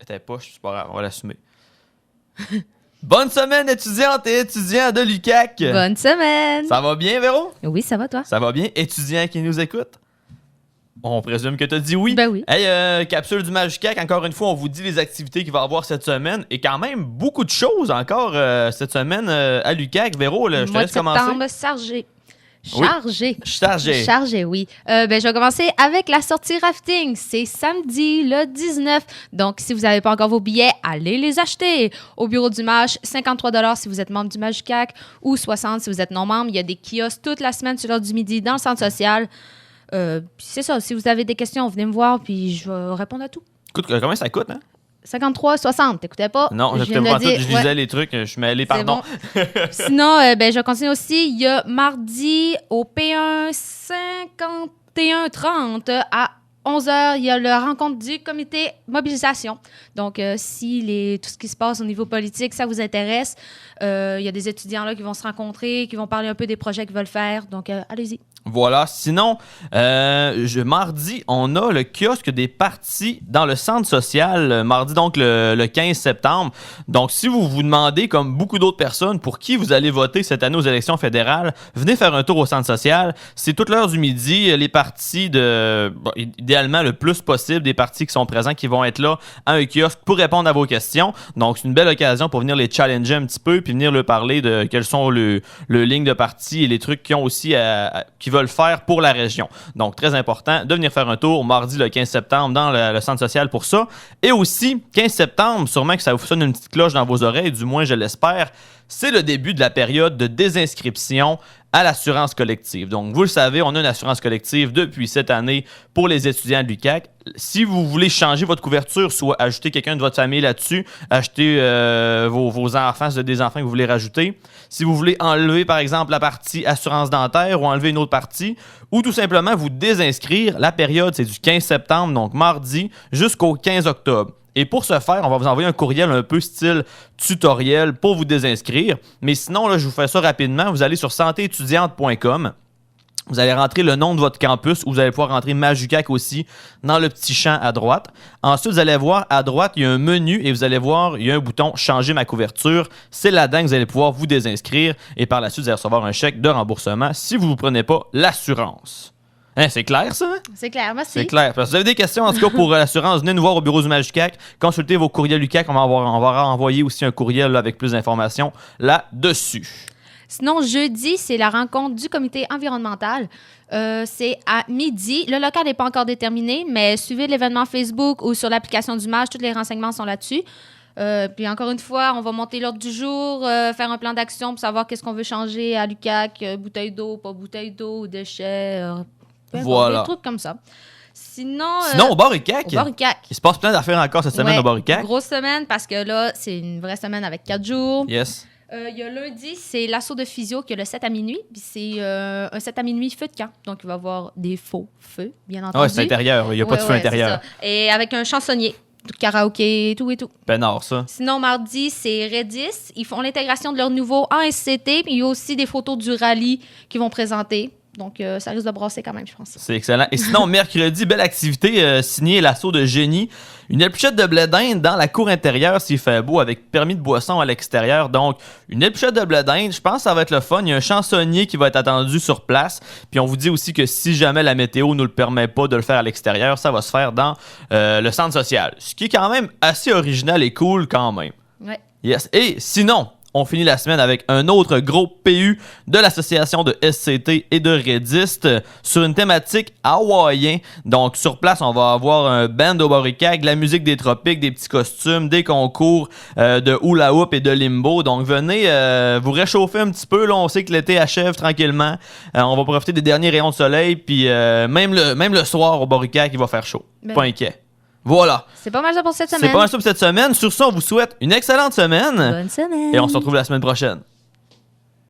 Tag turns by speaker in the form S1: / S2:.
S1: T'es pas, c'est pas grave, on va l'assumer. Bonne semaine, étudiantes et étudiants de l'UQAC!
S2: Bonne semaine!
S1: Ça va bien, Véro?
S2: Oui, ça va, toi?
S1: Ça va bien, étudiants qui nous écoutent? On présume que t'as dit oui.
S2: Ben oui.
S1: Hey, capsule du Majucac, encore une fois, on vous dit les activités qu'il va y avoir cette semaine. Et quand même, beaucoup de choses encore cette semaine à l'UQAC. Véro, je te laisse commencer.
S2: Mois de septembre, chargé.
S1: Chargé,
S2: oui. Je vais commencer avec la sortie rafting. C'est samedi, le 19. Donc, si vous n'avez pas encore vos billets, allez les acheter. Au bureau du MAJ, 53 $ si vous êtes membre du Majucac ou 60 si vous êtes non-membre. Il y a des kiosques toute la semaine sur l'heure du midi dans le centre social. C'est ça. Si vous avez des questions, venez me voir puis je vais répondre à tout.
S1: Écoute, combien ça coûte, hein?
S2: 53,60. T'écoutais pas?
S1: Non, je t'écoutais pas tout. Je lisais les trucs. Je suis mêlé, pardon.
S2: Bon. Sinon, je vais continuer aussi. Il y a mardi au P1 5130 à 11h, il y a la rencontre du comité mobilisation. Donc, si tout ce qui se passe au niveau politique, ça vous intéresse, il y a des étudiants là qui vont se rencontrer, qui vont parler un peu des projets qu'ils veulent faire. Donc, allez-y.
S1: Voilà. Sinon, mardi, on a le kiosque des partis dans le centre social. Mardi, donc, le 15 septembre. Donc, si vous vous demandez, comme beaucoup d'autres personnes, pour qui vous allez voter cette année aux élections fédérales, venez faire un tour au centre social. C'est toute l'heure du midi. Les partis idéalement, le plus possible des partis qui sont présents, qui vont être là à un kiosque pour répondre à vos questions. Donc, c'est une belle occasion pour venir les challenger un petit peu puis venir leur parler de quelles sont le lignes de parti et les trucs qu'ils ont aussi qui veulent faire pour la région. Donc, très important de venir faire un tour mardi le 15 septembre dans le centre social pour ça. Et aussi, 15 septembre, sûrement que ça vous sonne une petite cloche dans vos oreilles, du moins je l'espère, c'est le début de la période de désinscription à l'assurance collective. Donc, vous le savez, on a une assurance collective depuis cette année pour les étudiants de l'UQAC. Si vous voulez changer votre couverture, soit ajouter quelqu'un de votre famille là-dessus, acheter vos enfants, si vous avez des enfants que vous voulez rajouter. Si vous voulez enlever, par exemple, la partie assurance dentaire ou enlever une autre partie, ou tout simplement vous désinscrire, la période, c'est du 15 septembre, donc mardi, jusqu'au 15 octobre. Et pour ce faire, on va vous envoyer un courriel un peu style tutoriel pour vous désinscrire. Mais sinon, là, je vous fais ça rapidement. Vous allez sur santéétudiante.com. Vous allez rentrer le nom de votre campus ou vous allez pouvoir rentrer Majucac aussi dans le petit champ à droite. Ensuite, vous allez voir à droite, il y a un menu et vous allez voir, il y a un bouton « Changer ma couverture ». C'est là-dedans que vous allez pouvoir vous désinscrire et par la suite, vous allez recevoir un chèque de remboursement si vous ne prenez pas l'assurance. Hein, c'est clair, ça?
S2: C'est clair, merci.
S1: C'est clair. Parce que vous avez des questions, en tout cas, pour l'assurance, venez nous voir au bureau du Majucac. Consultez vos courriels UQAC. On va envoyer aussi un courriel là, avec plus d'informations là-dessus.
S2: Sinon, jeudi, c'est la rencontre du comité environnemental. C'est à midi. Le local n'est pas encore déterminé, mais suivez l'événement Facebook ou sur l'application du MAJ. Tous les renseignements sont là-dessus. Puis encore une fois, on va monter l'ordre du jour, faire un plan d'action pour savoir qu'est-ce qu'on veut changer à l'UQAC, bouteille d'eau, pas bouteille d'eau, déchets...
S1: Voilà.
S2: Des trucs comme ça. Sinon,
S1: au bar UQAC. Il se passe plein d'affaires encore cette semaine au bar UQAC.
S2: Grosse semaine parce que là, c'est une vraie semaine avec 4 jours.
S1: Yes.
S2: Il y a lundi, c'est l'assaut de physio qui a le 7 à minuit. Puis c'est un 7 à minuit feu de camp. Donc, il va y avoir des faux feux, bien entendu.
S1: Oui, c'est intérieur. Il n'y a pas de feu intérieur.
S2: Et avec un chansonnier, karaoké, tout et tout.
S1: Peinard, ça.
S2: Sinon, mardi, c'est Redis. Ils font l'intégration de leur nouveau ASCT. Puis il y a aussi des photos du rallye qu'ils vont présenter. Donc, ça risque de brasser quand même, je pense. C'est
S1: excellent. Et sinon, mercredi, belle activité signée l'assaut de génie. Une épluchette de blé d'Inde dans la cour intérieure s'il fait beau avec permis de boisson à l'extérieur. Donc, une épluchette de blé d'Inde, je pense que ça va être le fun. Il y a un chansonnier qui va être attendu sur place. Puis on vous dit aussi que si jamais la météo ne nous le permet pas de le faire à l'extérieur, ça va se faire dans le centre social. Ce qui est quand même assez original et cool quand même.
S2: Ouais.
S1: Yes. Et sinon... on finit la semaine avec un autre gros PU de l'association de SCT et de Redist sur une thématique hawaïen. Donc, sur place, on va avoir un band au Boricac, de la musique des tropiques, des petits costumes, des concours de hula hoop et de limbo. Donc, venez vous réchauffer un petit peu. Là, on sait que l'été achève tranquillement. On va profiter des derniers rayons de soleil. Puis, même le soir au Boricac, il va faire chaud. Pas inquiet. Voilà.
S2: C'est pas mal ça pour cette semaine.
S1: C'est pas mal ça pour cette semaine. Sur ça, on vous souhaite une excellente semaine.
S2: Bonne semaine.
S1: Et on se retrouve la semaine prochaine.